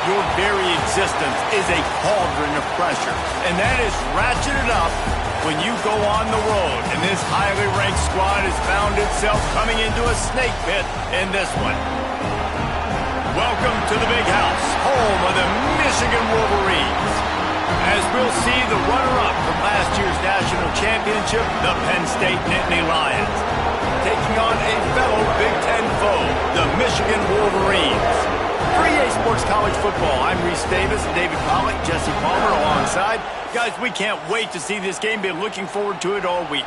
Your very existence is a cauldron of pressure, and that is ratcheted up when you go on the road. And this highly ranked squad has found itself coming into a snake pit in this one. Welcome to the Big House, home of the Michigan Wolverines. As we'll see the runner-up from last year's national championship, the Penn State Nittany Lions, taking on a fellow Big Ten foe, the Michigan Wolverines. For EA Sports College Football, I'm Reese Davis and David Pollock, Jesse Palmer alongside. Guys, we can't wait to see this game. Been looking forward to it all week.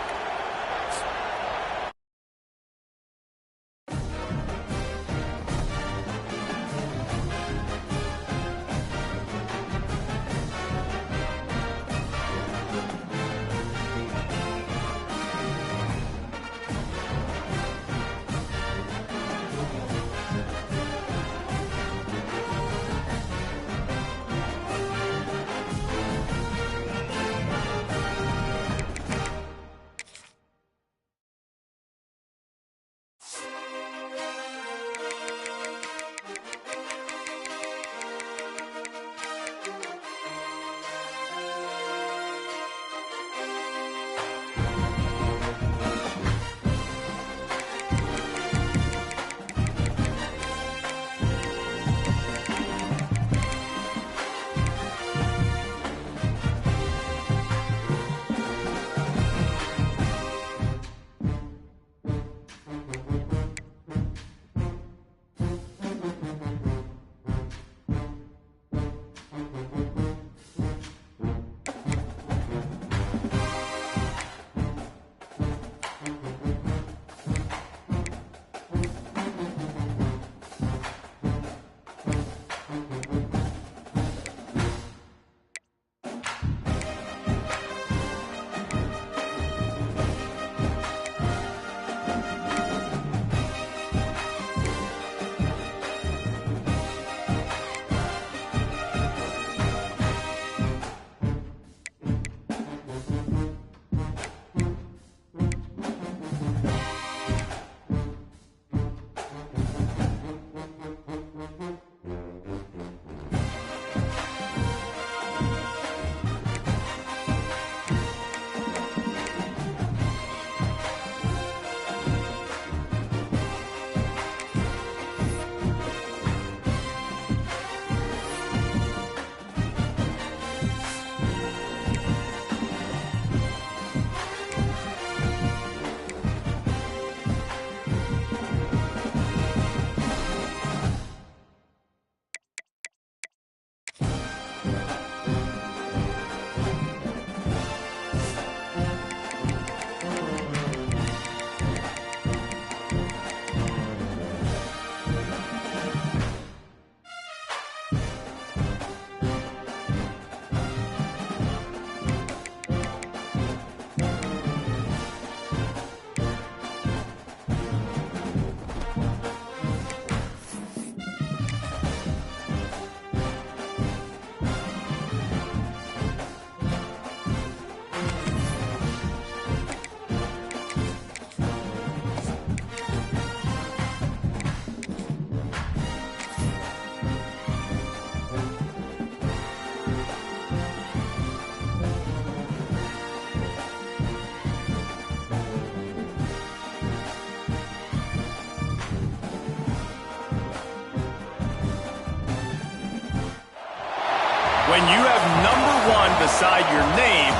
When you have number one beside your name,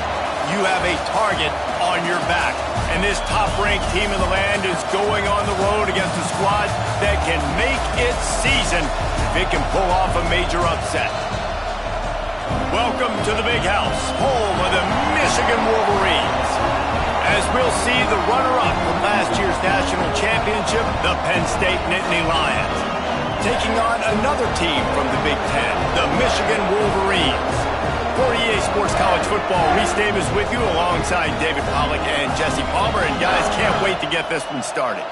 you have a target on your back. And this top-ranked team in the land is going on the road against a squad that can make its season if it can pull off a major upset. Welcome to the Big House, home of the Michigan Wolverines. As we'll see the runner-up from last year's national championship, the Penn State Nittany Lions, taking on another team from the Big Ten, the Michigan Wolverines. For EA Sports College Football, Reese Davis with you alongside David Pollock and Jesse Palmer. And guys, can't wait to get this one started.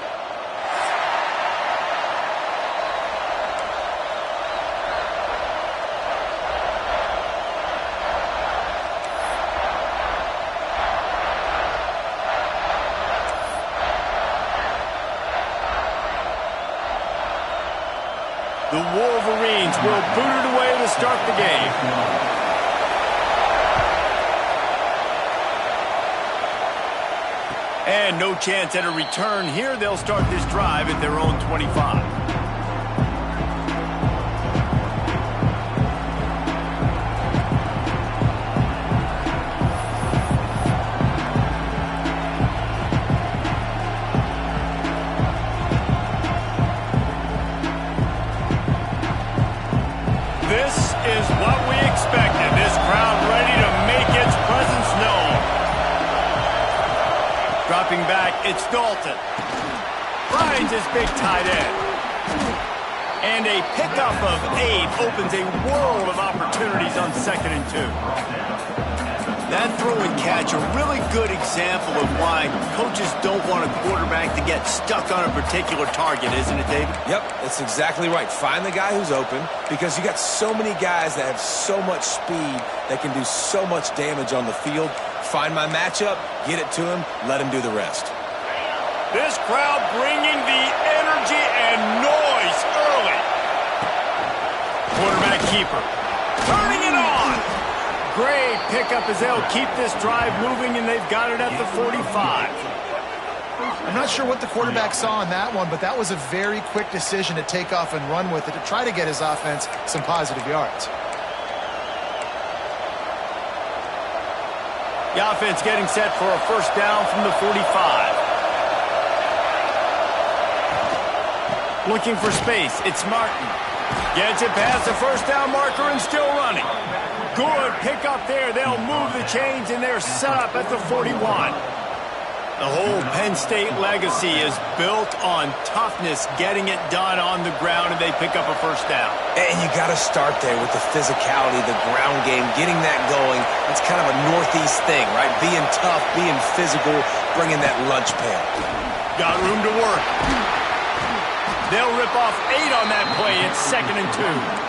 The Wolverines will boot it away to start the game. And no chance at a return here. They'll start this drive at their own 25. This is what we expected. This crowd ready to make its presence known. Dropping back, it's Dalton. Finds his big tight end. And a pickup of 8 opens a world of opportunities on 2nd and 2. That throw and catch, a really good example of why coaches don't want a quarterback to get stuck on a particular target, isn't it, David? Yep, that's exactly right. Find the guy who's open, because you got so many guys that have so much speed that can do so much damage on the field. Find my matchup, get it to him, let him do the rest. This crowd bringing the energy and noise early. Quarterback keeper. Turning it on. Great pickup as they'll keep this drive moving, and they've got it at the 45. I'm not sure what the quarterback saw on that one, but that was a very quick decision to take off and run with it to try to get his offense some positive yards. The offense getting set for a first down from the 45. Looking for space, it's Martin. Gets it past the first down marker and still running. Good pickup there. They'll move the chains, and they're set up at the 41. The whole Penn State legacy is built on toughness, getting it done on the ground, and they pick up a first down. And you got to start there with the physicality, the ground game, getting that going. It's kind of a Northeast thing, right? Being tough, being physical, bringing that lunch pail. Got room to work. They'll rip off 8 on that play. It's 2nd and 2.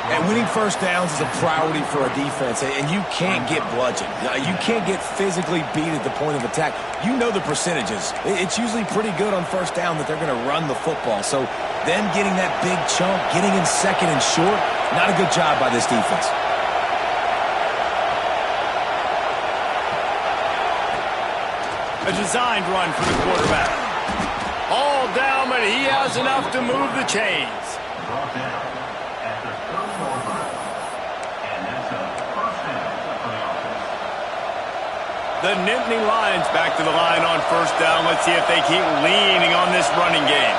And winning first downs is a priority for a defense, and you can't get bludgeoned. You can't get physically beat at the point of attack. You know the percentages. It's usually pretty good on first down that they're going to run the football. So them getting that big chunk, getting in 2nd and short, not a good job by this defense. A designed run for the quarterback. All down, but he has enough to move the chains. The Nittany Lions back to the line on first down. Let's see if they keep leaning on this running game.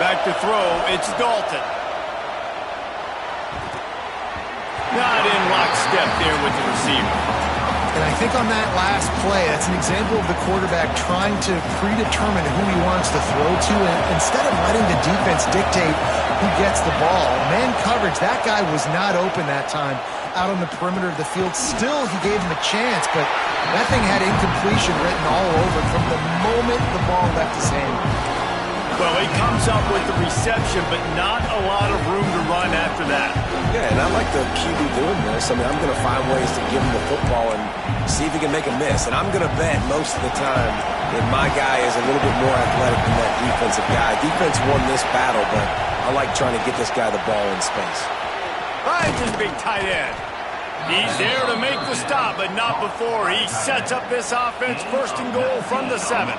Back to throw, it's Dalton. Not in lockstep there with the receiver. And I think on that last play, that's an example of the quarterback trying to predetermine who he wants to throw to, and instead of letting the defense dictate who gets the ball. Man coverage, that guy was not open that time out on the perimeter of the field. Still, he gave him a chance, but that thing had incompletion written all over it from the moment the ball left his hand. Well, he comes up with the reception, but not a lot of room to run after that. Yeah, and I like the QB doing this. I mean, I'm going to find ways to give him the football and see if he can make a miss. And I'm going to bet most of the time that my guy is a little bit more athletic than that defensive guy. Defense won this battle, but I like trying to get this guy the ball in space. Finds his big tight end. He's there to make the stop, but not before he sets up this offense 1st and goal from the 7.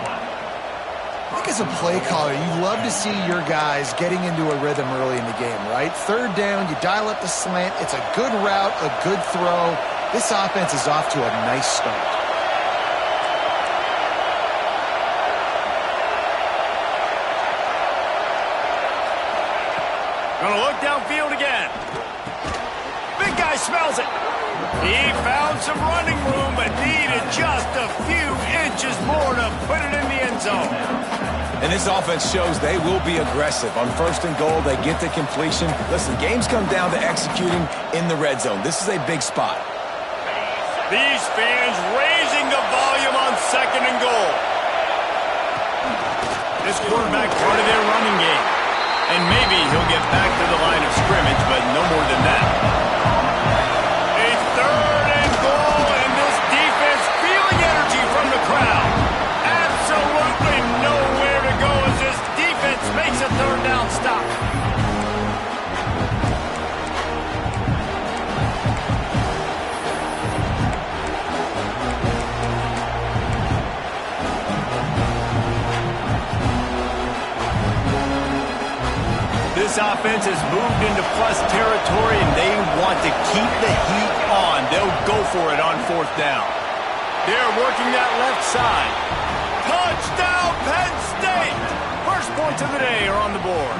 I think as a play caller, you love to see your guys getting into a rhythm early in the game, right? 3rd down, you dial up the slant. It's a good route, a good throw. This offense is off to a nice start. Gonna look downfield again. Big guy smells it. He found some running room, but needed just a few inches more to put it in the end zone. And this offense shows they will be aggressive. On 1st and goal, they get the completion. Listen, games come down to executing in the red zone. This is a big spot. These fans raising the volume on 2nd and goal. This quarterback part of their running game. And maybe he'll get back to the line of scrimmage, but no more than that. A 3rd and goal, and this defense feeling energy from the crowd. Absolutely nowhere to go as this defense makes a 3rd down This offense has moved into plus territory, and they want to keep the heat on. They'll go for it on fourth down. They're working that left side. Touchdown, Penn State! First points of the day are on the board.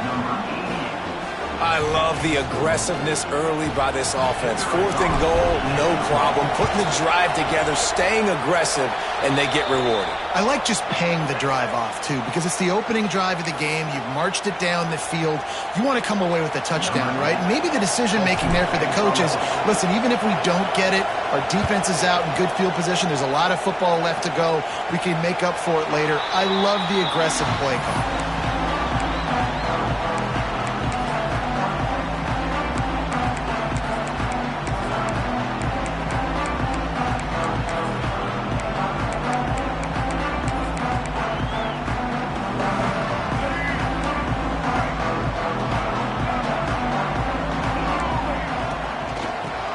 I love the aggressiveness early by this offense. Fourth and goal, no problem. Putting the drive together, staying aggressive, and they get rewarded. I like just paying the drive off, too, because it's the opening drive of the game. You've marched it down the field. You want to come away with a touchdown, right? Maybe the decision-making there for the coaches, listen, even if we don't get it, our defense is out in good field position. There's a lot of football left to go. We can make up for it later. I love the aggressive play call.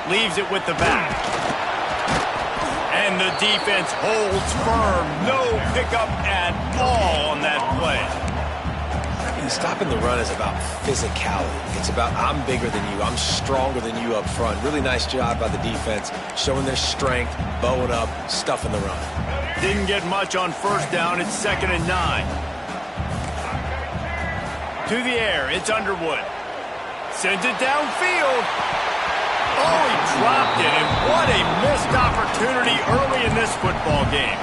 Leaves it with the back. And the defense holds firm. No pickup at all on that play. Stopping the run is about physicality. It's about I'm bigger than you. I'm stronger than you up front. Really nice job by the defense, showing their strength, bowing up, stuffing the run. Didn't get much on first down. It's 2nd and 9. To the air. It's Underwood. Sends it downfield. Oh, he dropped it, and what a missed opportunity early in this football game.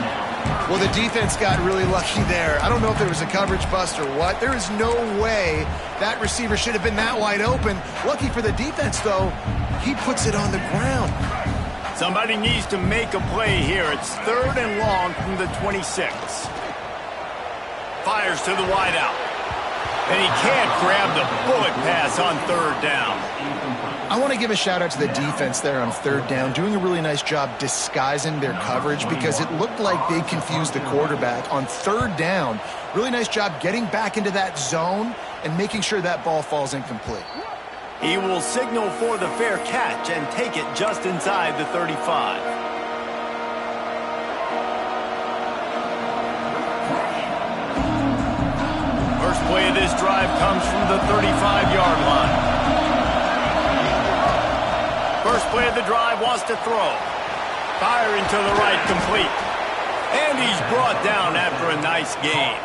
Well, the defense got really lucky there. I don't know if there was a coverage bust or what. There is no way that receiver should have been that wide open. Lucky for the defense, though, he puts it on the ground. Somebody needs to make a play here. It's 3rd and long from the 26. Fires to the wideout. And he can't grab the bullet pass on 3rd down. I want to give a shout-out to the defense there on 3rd down, doing a really nice job disguising their coverage because it looked like they confused the quarterback on 3rd down. Really nice job getting back into that zone and making sure that ball falls incomplete. He will signal for the fair catch and take it just inside the 35. First play of this drive comes from the 35-yard line. First play of the drive wants to throw. Firing to the right, complete. And he's brought down after a nice gain.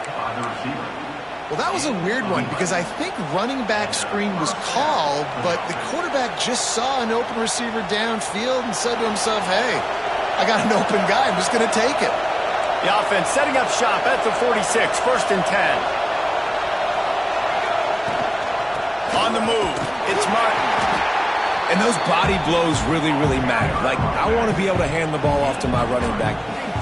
Well, that was a weird one because I think running back screen was called, but the quarterback just saw an open receiver downfield and said to himself, hey, I got an open guy. I'm just going to take it. The offense setting up shop at the 46, 1st and 10. On the move, it's Martin. And those body blows really, really matter. Like, I want to be able to hand the ball off to my running back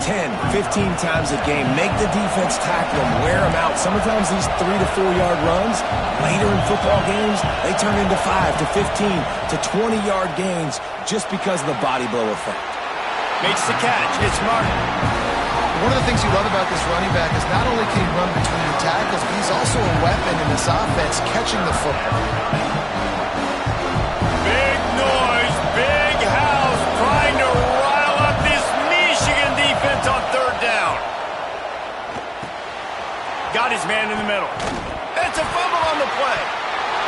10, 15 times a game. Make the defense tackle them, wear them out. Sometimes these 3 to 4 yard runs, later in football games, they turn into 5 to 15 to 20-yard gains just because of the body blow effect. Makes the catch. It's Martin. One of the things you love about this running back is not only can he run between tackles, but he's also a weapon in this offense catching the football. Big noise, big house, trying to rile up this Michigan defense on 3rd down. Got his man in the middle. It's a fumble on the play.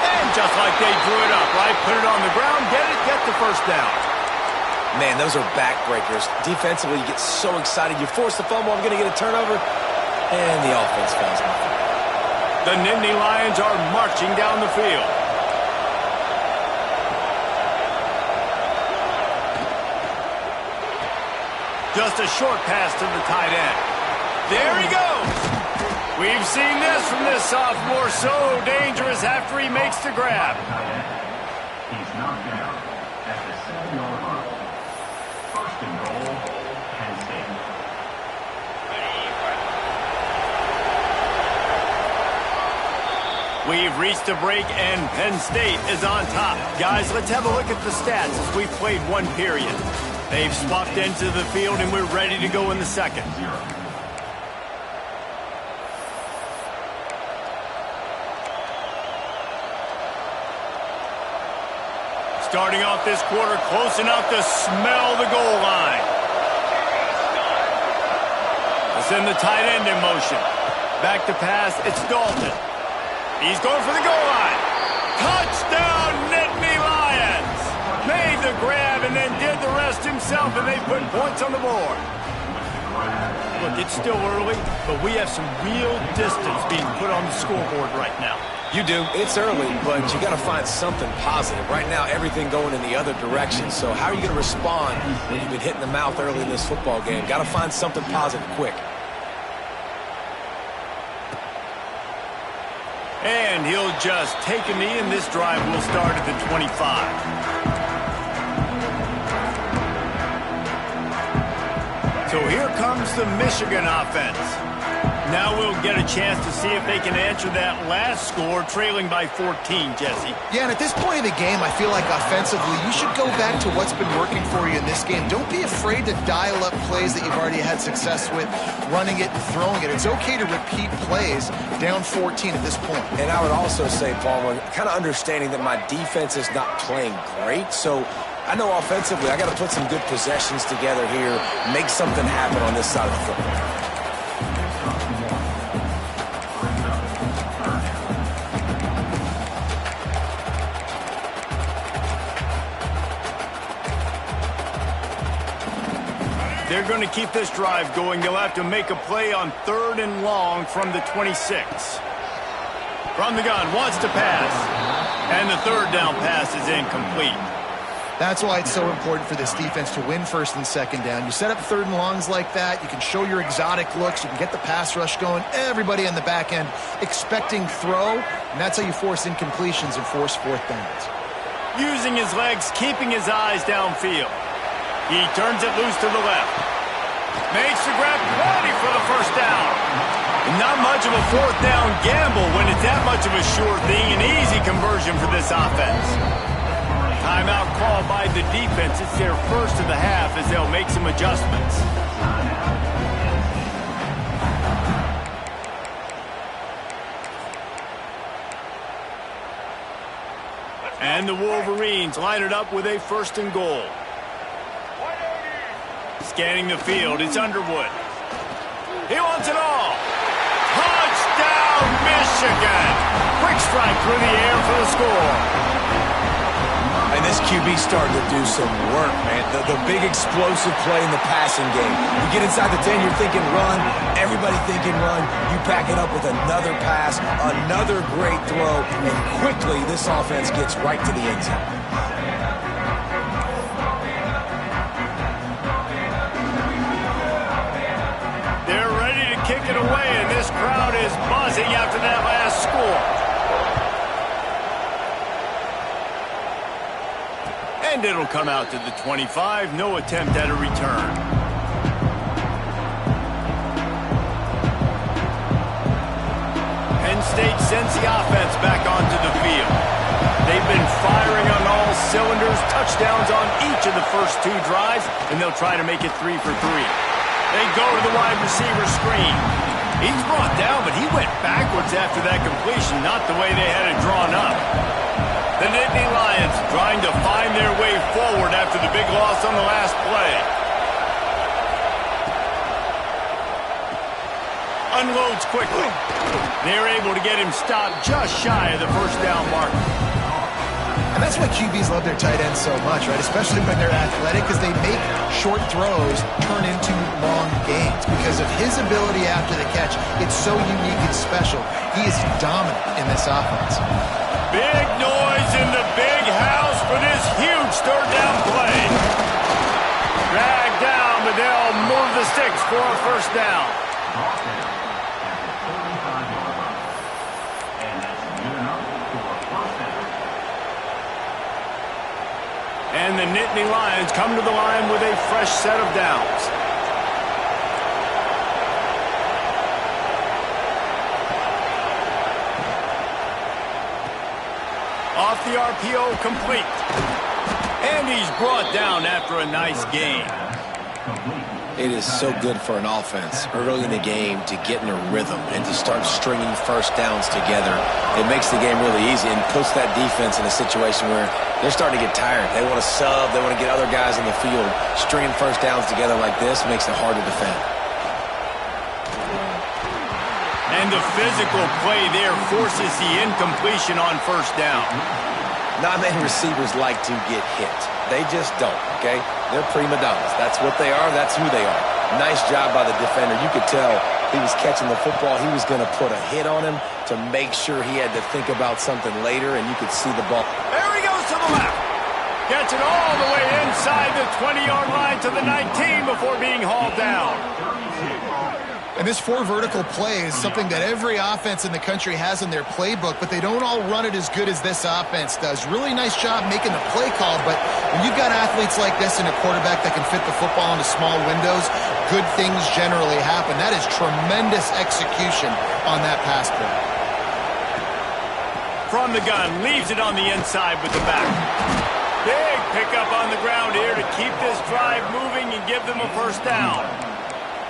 And just like they drew it up, right? Put it on the ground, get the first down. Man, those are backbreakers. Defensively, you get so excited. You force the fumble, I'm going to get a turnover, and the offense falls off. The Nittany Lions are marching down the field. Just a short pass to the tight end. There he goes. We've seen this from this sophomore. So dangerous after he makes the grab. He's knocked down at the 7-yard line. 1st and goal, Penn State. We've reached a break, and Penn State is on top. Guys, let's have a look at the stats as we've played one period. They've swapped into the field, and we're ready to go in the second. Starting off this quarter, close enough to smell the goal line. Let's send the tight end in motion. Back to pass, it's Dalton. He's going for the goal line. Touchdown, Nittany Lions! Made the grab and then did the rest himself, and they put points on the board. Look, it's still early, but we have some real distance being put on the scoreboard right now. You do. It's early, but you got to find something positive. Right now, everything going in the other direction. So how are you going to respond when you've been hit in the mouth early in this football game? Got to find something positive quick. And he'll just take a knee, and this drive will start at the 25. So here comes the Michigan offense. Now we'll get a chance to see if they can answer that last score, trailing by 14, Jesse. Yeah, and at this point of the game, I feel like offensively, you should go back to what's been working for you in this game. Don't be afraid to dial up plays that you've already had success with, running it and throwing it. It's okay to repeat plays down 14 at this point. And I would also say, Paul, kind of understanding that my defense is not playing great, so I know offensively I got to put some good possessions together here, make something happen on this side of the football. They're going to keep this drive going. They'll have to make a play on 3rd and long from the 26. From the gun, wants to pass. And the 3rd down pass is incomplete. That's why it's so important for this defense to win 1st and 2nd down. You set up 3rd and longs like that, you can show your exotic looks, you can get the pass rush going, everybody on the back end expecting throw, and that's how you force incompletions and force 4th downs. Using his legs, keeping his eyes downfield. He turns it loose to the left. Makes the grab, plenty for the 1st down. Not much of a 4th down gamble when it's that much of a sure thing, an easy conversion for this offense. Timeout call by the defense. It's their first of the half as they'll make some adjustments. And the Wolverines line it up with a 1st and goal. Scanning the field, it's Underwood. He wants it all. Touchdown, Michigan! Quick strike through the air for the score. And this QB's starting to do some work, man. The big explosive play in the passing game. You get inside the 10, you're thinking run. Everybody thinking run. You back it up with another pass, another great throw, and quickly this offense gets right to the end zone. They're ready to kick it away, and this crowd is buzzing after that last score. And it'll come out to the 25. No attempt at a return. Penn State sends the offense back onto the field. They've been firing on all cylinders, touchdowns on each of the first 2 drives, and they'll try to make it 3 for 3. They go to the wide receiver screen. He's brought down, but he went backwards after that completion, not the way they had it drawn up. The Nittany Lions trying to find their way forward after the big loss on the last play. Unloads quickly. They're able to get him stopped just shy of the 1st down mark. And that's why QBs love their tight ends so much, right? Especially when they're athletic, because they make short throws turn into long gains. Because of his ability after the catch, it's so unique and special. He is dominant in this offense. Big noise in the big house for this huge 3rd down play. Dragged down, but they'll move the sticks for a 1st down. And the Nittany Lions come to the line with a fresh set of downs. Off the RPO, complete. And he's brought down after a nice gain. It is so good for an offense early in the game to get in a rhythm and to start stringing 1st downs together. It makes the game really easy and puts that defense in a situation where they're starting to get tired. They want to sub. They want to get other guys in the field. Stringing 1st downs together like this makes it hard to defend. And And the physical play there forces the incompletion on first down. Not many receivers like to get hit. They just don't, okay? They're prima donnas. That's what they are. That's who they are. Nice job by the defender. You could tell he was catching the football. He was going to put a hit on him to make sure he had to think about something later, and you could see the ball. There he goes to the left. Gets it all the way inside the 20-yard line to the 19 before being hauled down. And this four vertical play is something that every offense in the country has in their playbook, but they don't all run it as good as this offense does. Really nice job making the play call, but when you've got athletes like this and a quarterback that can fit the football into small windows, good things generally happen. That is tremendous execution on that pass play. From the gun, leaves it on the inside with the back. Big pickup on the ground here to keep this drive moving and give them a first down.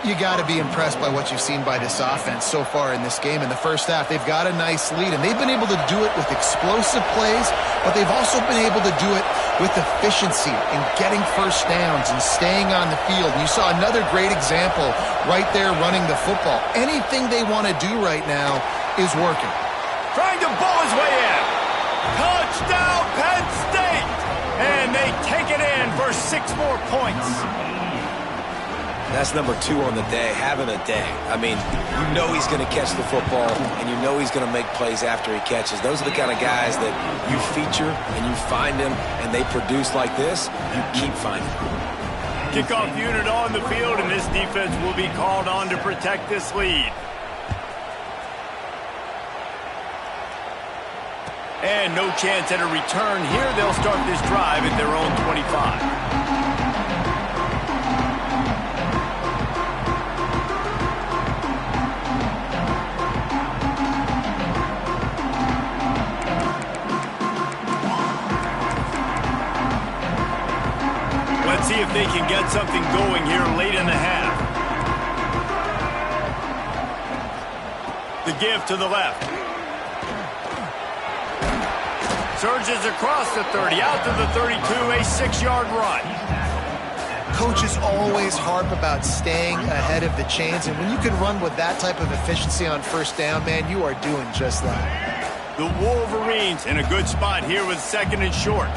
You got to be impressed by what you've seen by this offense so far in this game. In the first half, they've got a nice lead, and they've been able to do it with explosive plays, but they've also been able to do it with efficiency and getting first downs and staying on the field. And you saw another great example right there running the football. Anything they want to do right now is working. Trying to bull his way in. Touchdown, Penn State! And they take it in for 6 more points. That's number 2 on the day, having a day. I mean, you know he's going to catch the football, and you know he's going to make plays after he catches. Those are the kind of guys that you feature, and you find them, and they produce like this, you keep finding them. Kickoff unit on the field, and this defense will be called on to protect this lead. And no chance at a return here. They'll start this drive at their own 25. Let's see if they can get something going here late in the half. The give to the left. Surges across the 30, out to the 32, a 6-yard run. Coaches always harp about staying ahead of the chains, and when you can run with that type of efficiency on first down, man, you are doing just that. The Wolverines in a good spot here with 2nd and short.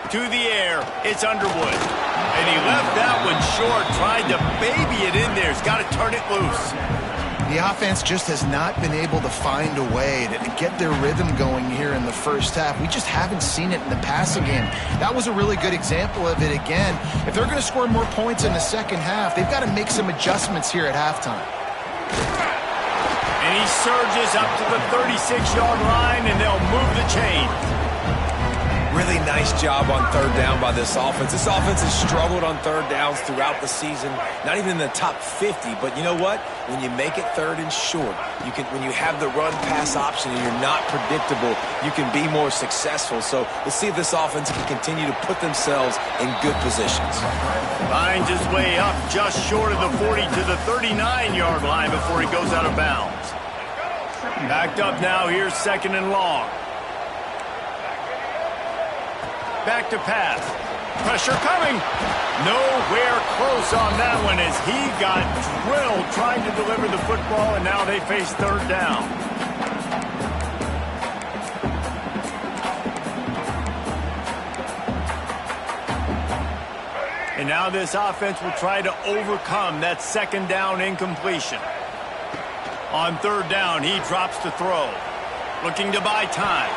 To the air, it's Underwood. And he left that one short, tried to baby it in there. He's got to turn it loose. The offense just has not been able to find a way to get their rhythm going here in the first half. We just haven't seen it in the passing game. That was a really good example of it again. If they're going to score more points in the second half, they've got to make some adjustments here at halftime. And he surges up to the 36-yard line, and they'll move the chain. Really nice job on 3rd down by this offense. This offense has struggled on 3rd downs throughout the season. Not even in the top 50, but you know what? When you make it 3rd and short, when you have the run-pass option and you're not predictable, you can be more successful. So let's see if this offense can continue to put themselves in good positions. Finds his way up just short of the 40 to the 39-yard line before he goes out of bounds. Backed up now, here's 2nd and long. Back to pass. Pressure coming. Nowhere close on that one as he got drilled trying to deliver the football, and now they face 3rd down. And now this offense will try to overcome that 2nd down incompletion. On 3rd down, he drops to throw. Looking to buy time.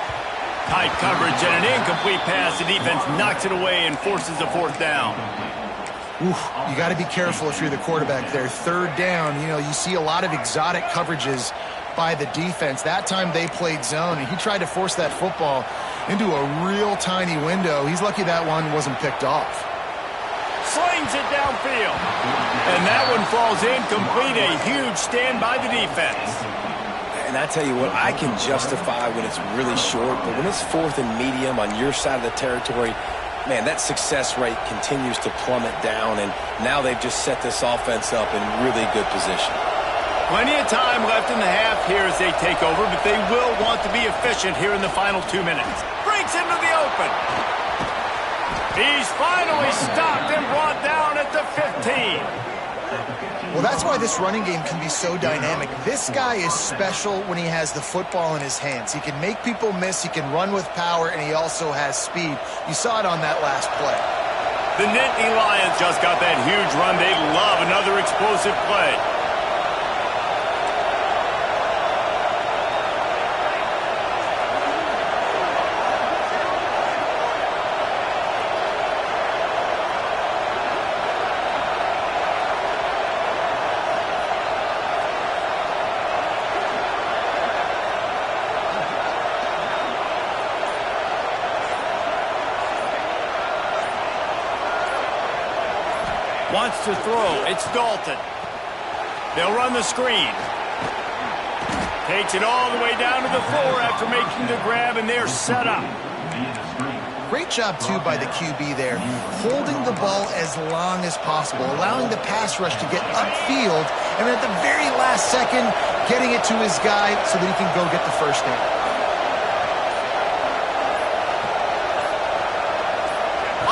Tight coverage and an incomplete pass. The defense knocks it away and forces a 4th down. Oof, you got to be careful if you're the quarterback there. 3rd down, you see a lot of exotic coverages by the defense. That time they played zone, and he tried to force that football into a real tiny window. He's lucky that one wasn't picked off. Slings it downfield. And that one falls incomplete. A huge stand by the defense. And I tell you what, I can justify when it's really short, but when it's 4th and medium on your side of the territory, man, that success rate continues to plummet down, and now they've just set this offense up in really good position. Plenty of time left in the half here as they take over, but they will want to be efficient here in the final 2 minutes. Breaks into the open. He's finally stopped and brought down at the 15. Well, that's why this running game can be so dynamic. This guy is special when he has the football in his hands. He can make people miss, he can run with power, and he also has speed. You saw it on that last play. The Nittany Lions just got that huge run. They love another explosive play. Wants to throw. It's Dalton. They'll run the screen. Takes it all the way down to the floor after making the grab, and they're set up. Great job, too, by the QB there. Holding the ball as long as possible, allowing the pass rush to get upfield, and at the very last second, getting it to his guy so that he can go get the first down.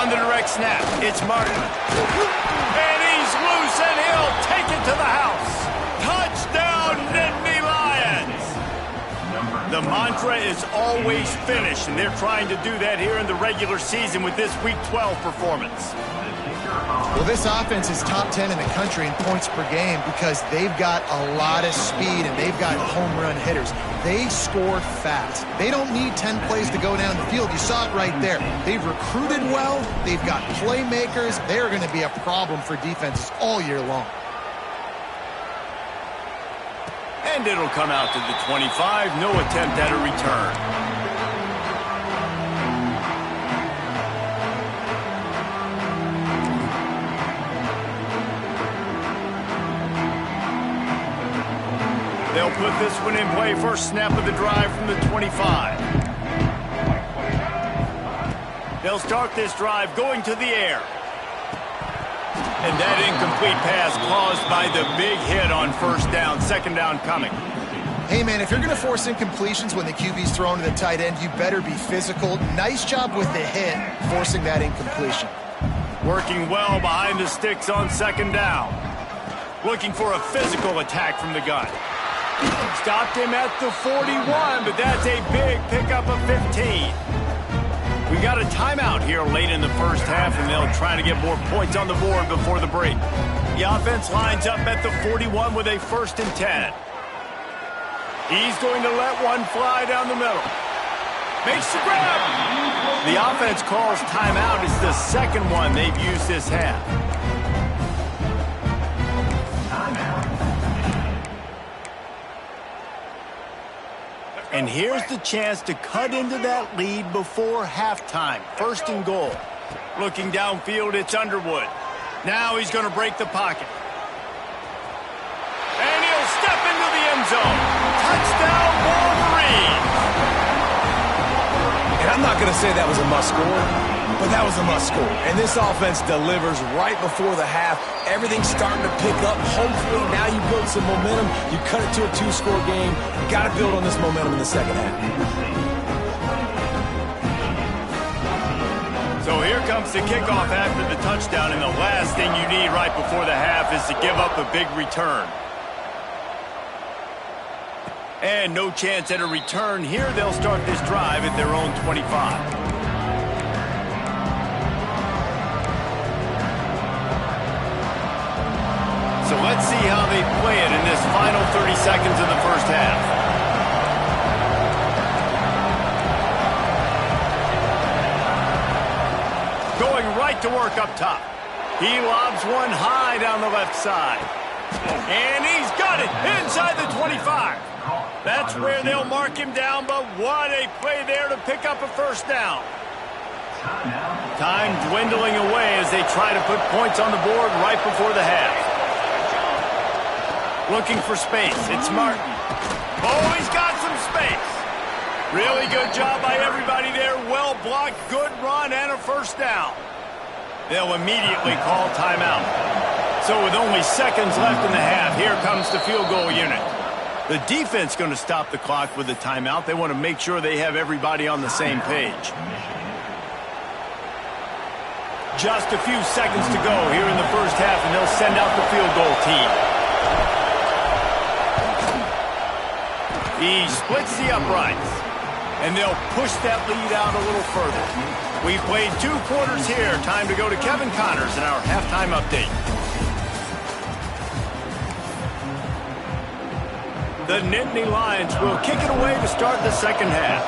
On the direct snap, it's Martin. And he's loose, and he'll take it to the house. Touchdown, Nittany Lions! The mantra is always finish, and they're trying to do that here in the regular season with this Week 12 performance. Well, this offense is top 10 in the country in points per game because they've got a lot of speed and they've got home run hitters. They score fast. They don't need 10 plays to go down the field. You saw it right there. They've recruited well. They've got playmakers. They're going to be a problem for defenses all year long. And it'll come out to the 25. No attempt at a return. They'll put this one in play. First snap of the drive from the 25. They'll start this drive going to the air. And that incomplete pass caused by the big hit on first down. Second down coming. Hey, man, if you're going to force incompletions when the QB's thrown to the tight end, you better be physical. Nice job with the hit, forcing that incompletion. Working well behind the sticks on second down. Looking for a physical attack from the gun. Stopped him at the 41, but that's a big pickup of 15. We got a timeout here late in the first half, and they'll try to get more points on the board before the break. The offense lines up at the 41 with a 1st and 10. He's going to let one fly down the middle. Makes the grab. The offense calls timeout. It's the second one they've used this half. And here's the chance to cut into that lead before halftime. 1st and goal. Looking downfield, it's Underwood. Now he's going to break the pocket. And he'll step into the end zone. Touchdown, Wolverine! And I'm not going to say that was a must-score, but that was a must-score. And this offense delivers right before the half. Everything's starting to pick up. Hopefully now you build some momentum. You cut it to a 2-score game. You got to build on this momentum in the second half. So here comes the kickoff after the touchdown, and the last thing you need right before the half is to give up a big return. And no chance at a return here. They'll start this drive at their own 25. So let's see how they play it in this final 30 seconds of the first half. Going right to work up top. He lobs one high down the left side. And he's got it inside the 25. That's where they'll mark him down, but what a play there to pick up a first down. Time dwindling away as they try to put points on the board right before the half. Looking for space. It's Martin. Oh, he's got some space. Really good job by everybody there. Well blocked, good run, and a first down. They'll immediately call timeout. So with only seconds left in the half, here comes the field goal unit. The defense going to stop the clock with a timeout. They want to make sure they have everybody on the same page. Just a few seconds to go here in the first half, and they'll send out the field goal team. He splits the uprights, and they'll push that lead out a little further. We've played 2 quarters here. Time to go to Kevin Connors in our halftime update. The Nittany Lions will kick it away to start the second half.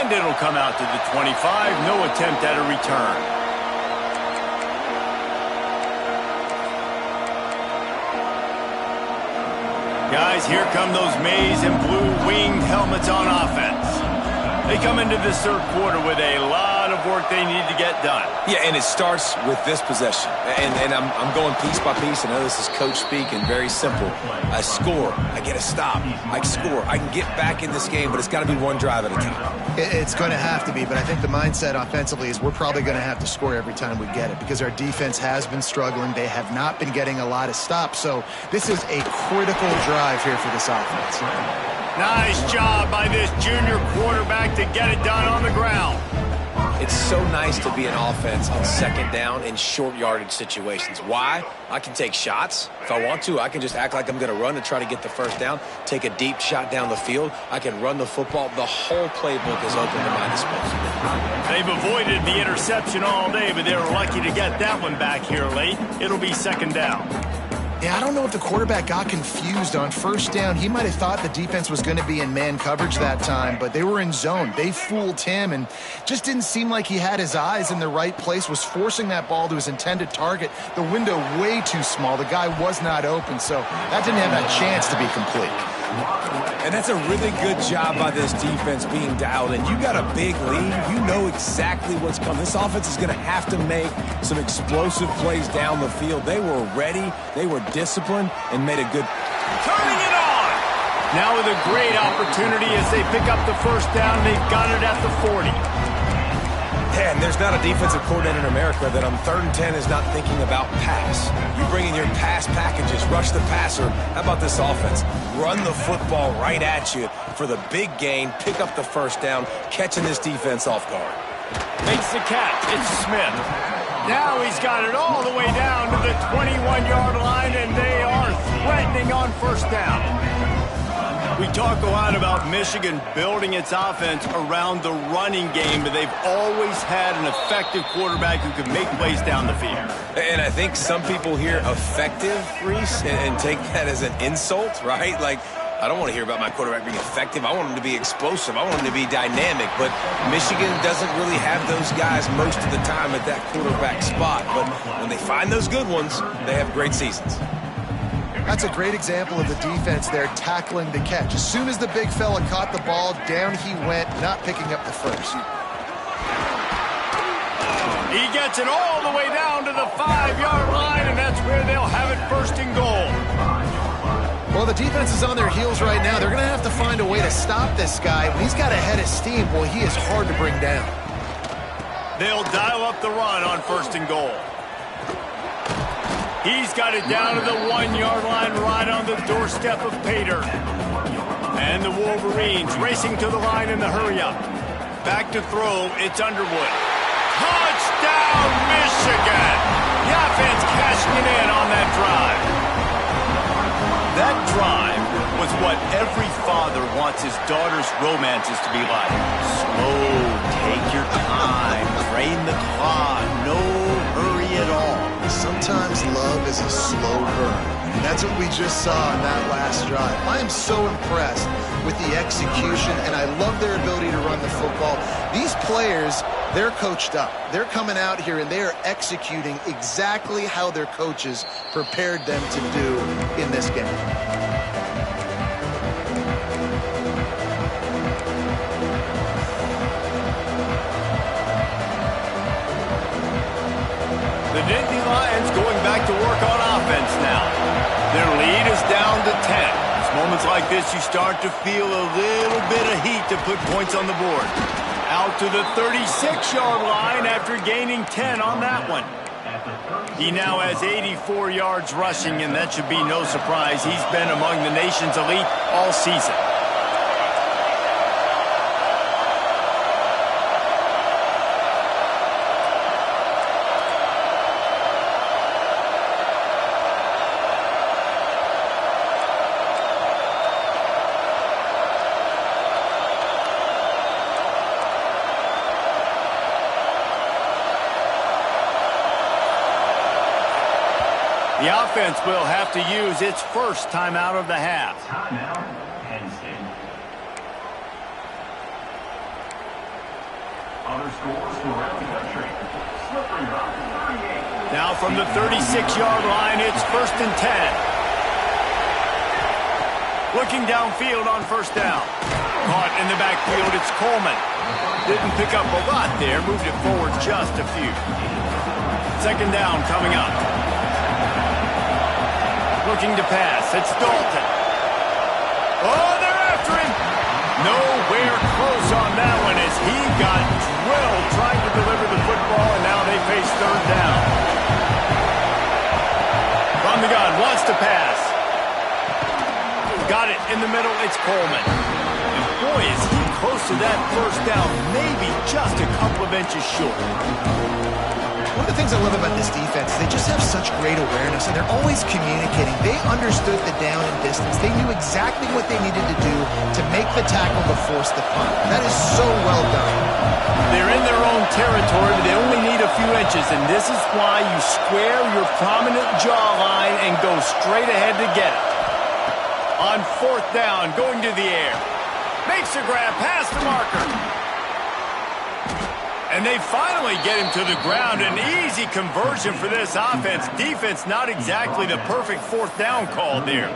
And it'll come out to the 25. No attempt at a return. Guys, here come those maize and blue winged helmets on offense. They come into this third quarter with a lot of work they need to get done. Yeah, and it starts with this possession. And I'm going piece by piece. I know this is coach speak and very simple. I score. I get a stop. I score. I can get back in this game, but it's got to be one drive at a time. It's going to have to be, but I think the mindset offensively is we're probably going to have to score every time we get it because our defense has been struggling. They have not been getting a lot of stops, so this is a critical drive here for this offense. Nice job by this junior quarterback to get it done on the ground. It's so nice to be an offense on second down in short yardage situations. Why? I can take shots. If I want to, I can just act like I'm going to run and try to get the first down, take a deep shot down the field. I can run the football. The whole playbook is open to my disposal. They've avoided the interception all day, but they were lucky to get that one back here late. It'll be second down. Yeah, I don't know if the quarterback got confused on first down. He might have thought the defense was going to be in man coverage that time, but they were in zone. They fooled him and just didn't seem like he had his eyes in the right place, was forcing that ball to his intended target. The window way too small. The guy was not open, so that didn't have that chance to be complete. And that's a really good job by this defense being dialed in. You got a big lead. You know exactly what's coming. This offense is going to have to make some explosive plays down the field. They were ready. They were disciplined and made a good... Turning it on! Now with a great opportunity as they pick up the first down. They've got it at the 40. And there's not a defensive coordinator in America that on 3rd and 10 is not thinking about pass. You bring in your pass packages, rush the passer. How about this offense? Run the football right at you for the big gain, pick up the first down, catching this defense off guard. Makes the catch. It's Smith. Now he's got it all the way down to the 21-yard line, and they are threatening on first down. We talk a lot about Michigan building its offense around the running game, but they've always had an effective quarterback who can make plays down the field. And I think some people hear effective, Reese, and take that as an insult, right? Like, I don't want to hear about my quarterback being effective. I want him to be explosive. I want him to be dynamic. But Michigan doesn't really have those guys most of the time at that quarterback spot. But when they find those good ones, they have great seasons. That's a great example of the defense there tackling the catch. As soon as the big fella caught the ball, down he went, not picking up the first. He gets it all the way down to the 5-yard line, and that's where they'll have it first and goal. Well, the defense is on their heels right now. They're going to have to find a way to stop this guy. When he's got a head of steam, well, he is hard to bring down. They'll dial up the run on first and goal. He's got it down to the 1-yard line right on the doorstep of Pater. And the Wolverines racing to the line in the hurry-up. Back to throw, it's Underwood. Touchdown, Michigan! The offense cashing it in on that drive. That drive was what every father wants his daughter's romances to be like. Slow, take your time, drain the clock, no hurry at all. Sometimes love is a slow burn. And that's what we just saw on that last drive. I am so impressed with the execution, and I love their ability to run the football. These players, they're coached up. They're coming out here, and they are executing exactly how their coaches prepared them to do in this game. The Nittany Lions going back to work on offense now. Their lead is down to 10. It's moments like this you start to feel a little bit of heat to put points on the board. Out to the 36-yard line after gaining 10 on that one. He now has 84 yards rushing, and that should be no surprise. He's been among the nation's elite all season. The offense will have to use its first timeout of the half. Timeout, Penn State. Other scores from around the country. Slippery rock, 38. Now from the 36-yard line, it's 1st and 10. Looking downfield on 1st down. Caught in the backfield, it's Coleman. Didn't pick up a lot there, moved it forward just a few. 2nd down coming up. Looking to pass, it's Dalton. Oh, they're after him. Nowhere close on that one as he got drilled trying to deliver the football, and now they face 3rd down. From the gun, wants to pass. Got it in the middle, it's Coleman. And boy, is he close to that 1st down, maybe just a couple of inches short. One of the things I love about this defense is they just have such great awareness, and they're always communicating. They understood the down and distance. They knew exactly what they needed to do to make the tackle to force the punt. That is so well done. They're in their own territory, but they only need a few inches, and this is why you square your prominent jawline and go straight ahead to get it. On 4th down, going to the air. Makes a grab past the marker. And they finally get him to the ground. An easy conversion for this offense. Defense, not exactly the perfect 4th down call there.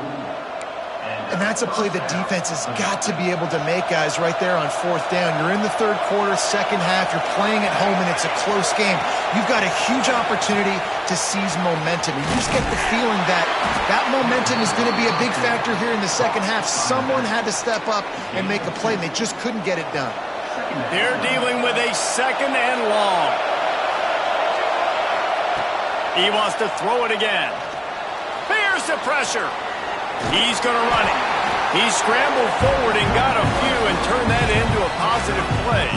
And that's a play the defense has got to be able to make, guys, right there on 4th down. You're in the 3rd quarter, 2nd half. You're playing at home, and it's a close game. You've got a huge opportunity to seize momentum. You just get the feeling that that momentum is going to be a big factor here in the 2nd half. Someone had to step up and make a play, and they just couldn't get it done. They're dealing with a 2nd and long. He wants to throw it again. Here's the pressure. He's going to run it. He scrambled forward and got a few and turned that into a positive play.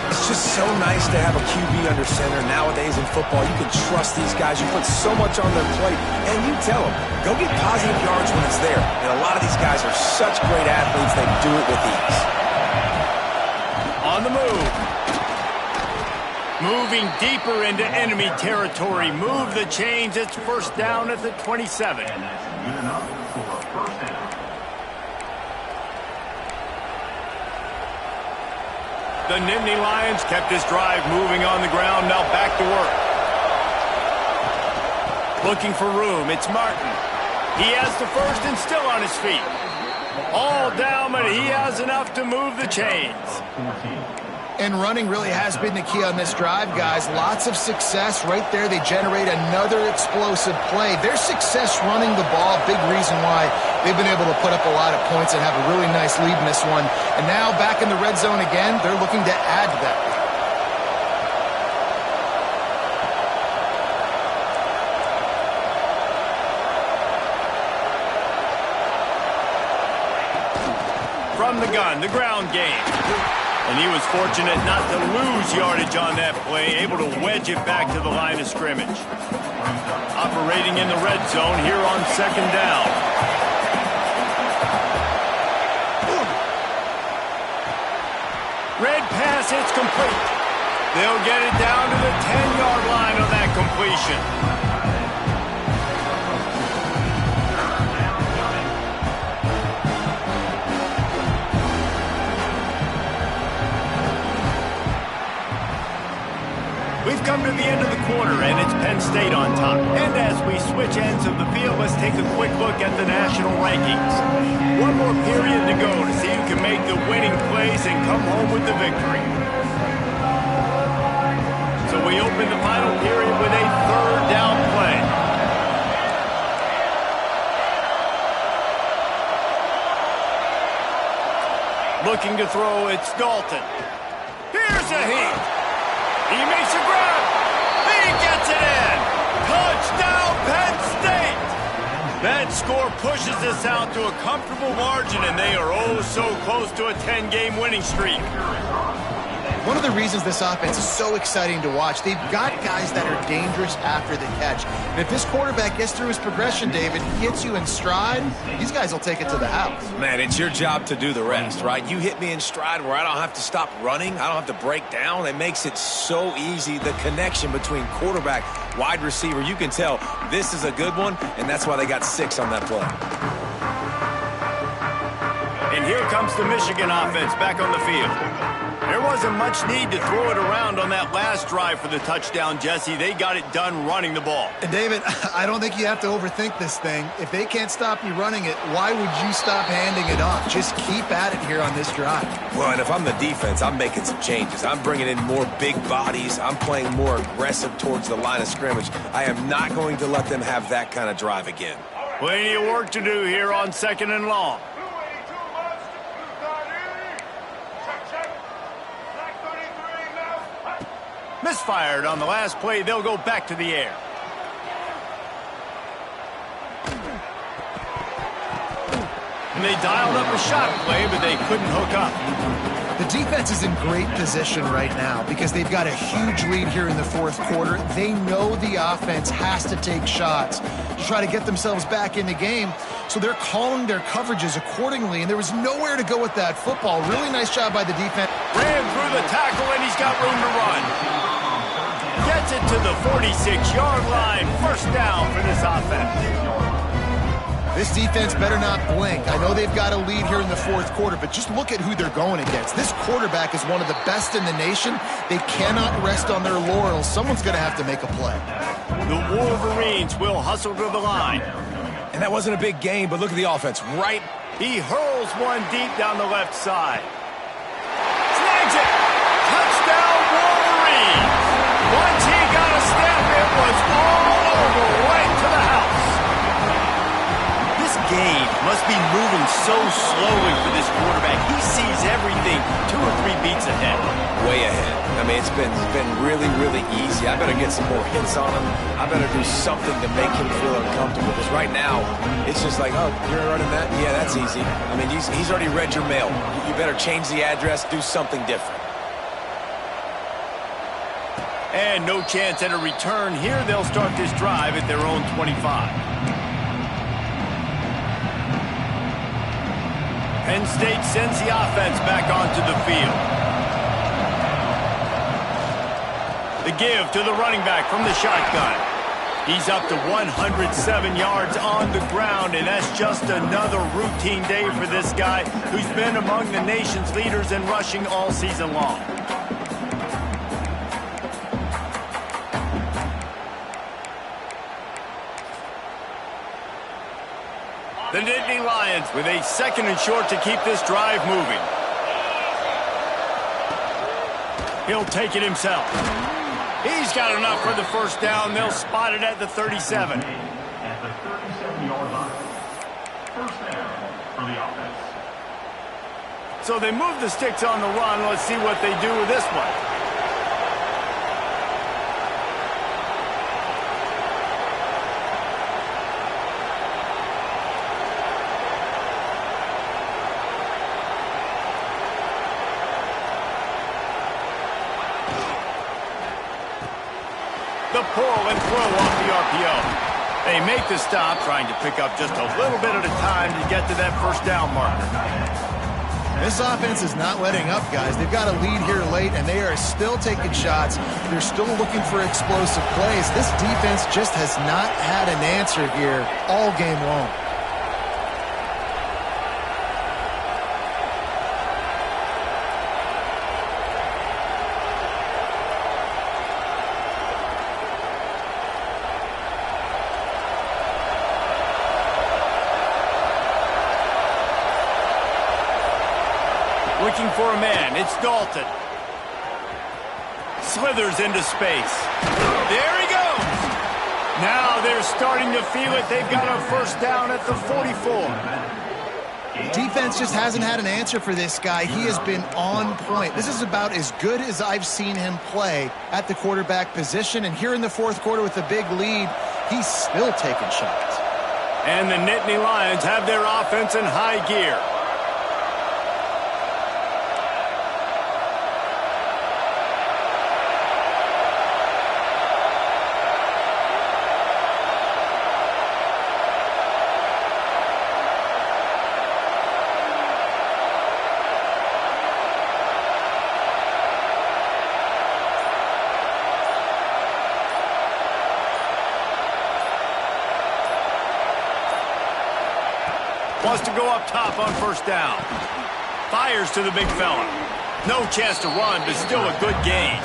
It's just so nice to have a QB under center. Nowadays in football, you can trust these guys. You put so much on their plate, and you tell them, go get positive yards when it's there. And a lot of these guys are such great athletes, they do it with ease. On the move. Moving deeper into enemy territory. Move the chains. It's 1st down at the 27. And that's good enough for a 1st down. The Nittany Lions kept this drive moving on the ground. Now back to work. Looking for room. It's Martin. He has the 1st and still on his feet. All down, but he has enough to move the chains. And running really has been the key on this drive, guys. Lots of success right there. They generate another explosive play. Their success running the ball, big reason why they've been able to put up a lot of points and have a really nice lead in this one. And now back in the red zone again, they're looking to add to that. From the gun, the ground game. And he was fortunate not to lose yardage on that play, able to wedge it back to the line of scrimmage. Operating in the red zone here on 2nd down. Red pass, it's complete. They'll get it down to the 10-yard line on that completion. We've come to the end of the quarter, and it's Penn State on top. And as we switch ends of the field, let's take a quick look at the national rankings. One more period to go to see who can make the winning plays and come home with the victory. So we open the final period with a 3rd down play. Looking to throw, it's Dalton. Here's a heat. He makes a grab. He gets it in. Touchdown, Penn State. That score pushes us out to a comfortable margin, and they are oh so close to a 10-game winning streak. One of the reasons this offense is so exciting to watch, they've got guys that are dangerous after the catch. And if this quarterback gets through his progression, David, hits you in stride, these guys will take it to the house. Man, it's your job to do the rest, right? You hit me in stride where I don't have to stop running. I don't have to break down. It makes it so easy. The connection between quarterback, wide receiver, you can tell this is a good one, and that's why they got 6 on that play. And here comes the Michigan offense back on the field. There wasn't much need to throw it around on that last drive for the touchdown, Jesse. They got it done running the ball. And David, I don't think you have to overthink this thing. If they can't stop you running it, why would you stop handing it off? Just keep at it here on this drive. Well, and if I'm the defense, I'm making some changes. I'm bringing in more big bodies. I'm playing more aggressive towards the line of scrimmage. I am not going to let them have that kind of drive again. Plenty of work to do here on 2nd and long. Misfired on the last play. They'll go back to the air. And they dialed up a shot play, but they couldn't hook up. The defense is in great position right now because they've got a huge lead here in the 4th quarter. They know the offense has to take shots to try to get themselves back in the game, so they're calling their coverages accordingly, and there was nowhere to go with that football. Really nice job by the defense. Ran through the tackle, and he's got room to run. Gets it to the 46-yard line. 1st down for this offense. This defense better not blink. I know they've got a lead here in the 4th quarter, but just look at who they're going against. This quarterback is one of the best in the nation. They cannot rest on their laurels. Someone's going to have to make a play. The Wolverines will hustle to the line. And that wasn't a big gain, but look at the offense. Right. He hurls one deep down the left side. Snags it. Touchdown, Wolverines. Once he got a step, it was all over, right to the house. This game must be moving so slowly for this quarterback. He sees everything 2 or 3 beats ahead. Way ahead. I mean, it's been really, really easy. I better get some more hits on him. I better do something to make him feel uncomfortable, because right now, it's just like, oh, you're running that? Yeah, that's easy. I mean, he's already read your mail. You better change the address, do something different. And no chance at a return here. They'll start this drive at their own 25. Penn State sends the offense back onto the field. The give to the running back from the shotgun. He's up to 107 yards on the ground, and that's just another routine day for this guy who's been among the nation's leaders in rushing all season long. The Nittany Lions with a 2nd and short to keep this drive moving. He'll take it himself. He's got enough for the 1st down. They'll spot it at the 37. At the 37-yard line. 1st down for the offense. So they move the sticks on the run. Let's see what they do with this one. The pull and throw off the RPO. They make the stop, trying to pick up just a little bit at a time to get to that 1st down marker. This offense is not letting up, guys. They've got a lead here late, and they are still taking shots. They're still looking for explosive plays. This defense just has not had an answer here all game long. Looking for a man. It's Dalton. Slithers into space. There he goes. Now they're starting to feel it. They've got a 1st down at the 44. Defense just hasn't had an answer for this guy. He has been on point. This is about as good as I've seen him play at the quarterback position. And here in the 4th quarter with a big lead, he's still taking shots. And the Nittany Lions have their offense in high gear. Wants to go up top on first down. Fires to the big fella. No chance to run, but still a good gain.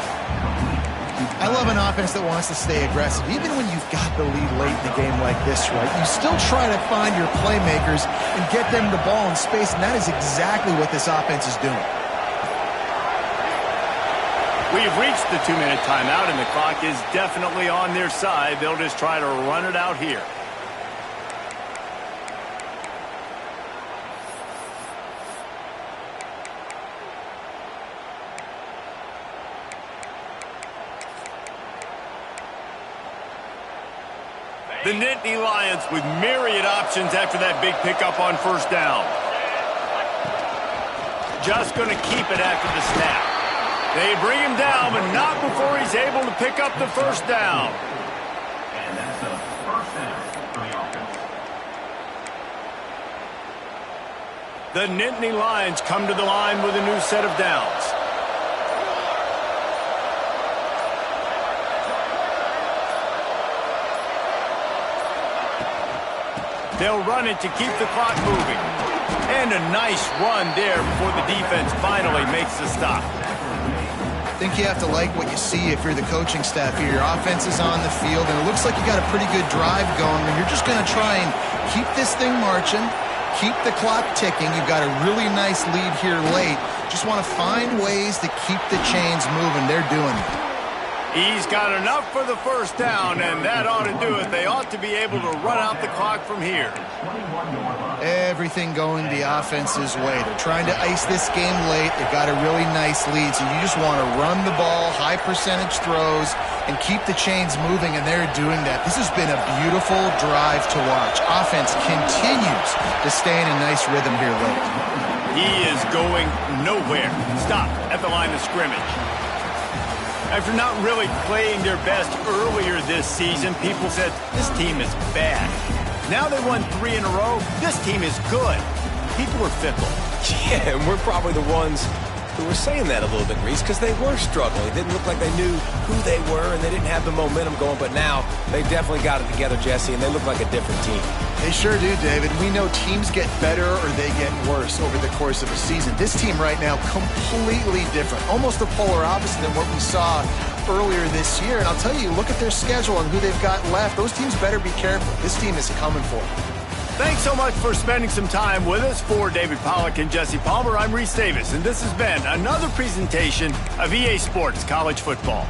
I love an offense that wants to stay aggressive. Even when you've got the lead late in the game like this, right, you still try to find your playmakers and get them the ball in space, and that is exactly what this offense is doing. We've reached the 2-minute timeout, and the clock is definitely on their side. They'll just try to run it out here. The Nittany Lions with myriad options after that big pickup on first down. Just going to keep it after the snap. They bring him down, but not before he's able to pick up the first down. And that's the first down for the offense. The Nittany Lions come to the line with a new set of downs. They'll run it to keep the clock moving. And a nice run there before the defense finally makes the stop. I think you have to like what you see if you're the coaching staff here. Your offense is on the field, and it looks like you got a pretty good drive going, and you're just going to try and keep this thing marching, keep the clock ticking. You've got a really nice lead here late. Just want to find ways to keep the chains moving. They're doing it. He's got enough for the first down, and that ought to do it. They ought to be able to run out the clock from here. Everything going the offense's way. They're trying to ice this game late. They've got a really nice lead, so you just want to run the ball, high percentage throws, and keep the chains moving, and they're doing that. This has been a beautiful drive to watch. Offense continues to stay in a nice rhythm here late. He is going nowhere. Stop at the line of scrimmage. After not really playing their best earlier this season, people said, this team is bad. Now they won 3 in a row. This team is good. People are fickle. Yeah, and we're probably the ones who were saying that a little bit, Reese, because they were struggling. It didn't look like they knew who they were, and they didn't have the momentum going. But now they definitely got it together, Jesse, and they look like a different team. They sure do, David. We know teams get better or they get worse over the course of a season. This team right now, completely different. Almost the polar opposite than what we saw earlier this year. And I'll tell you, look at their schedule and who they've got left. Those teams better be careful. This team is coming for them. Thanks so much for spending some time with us. For David Pollack and Jesse Palmer, I'm Reese Davis, and this has been another presentation of EA Sports College Football.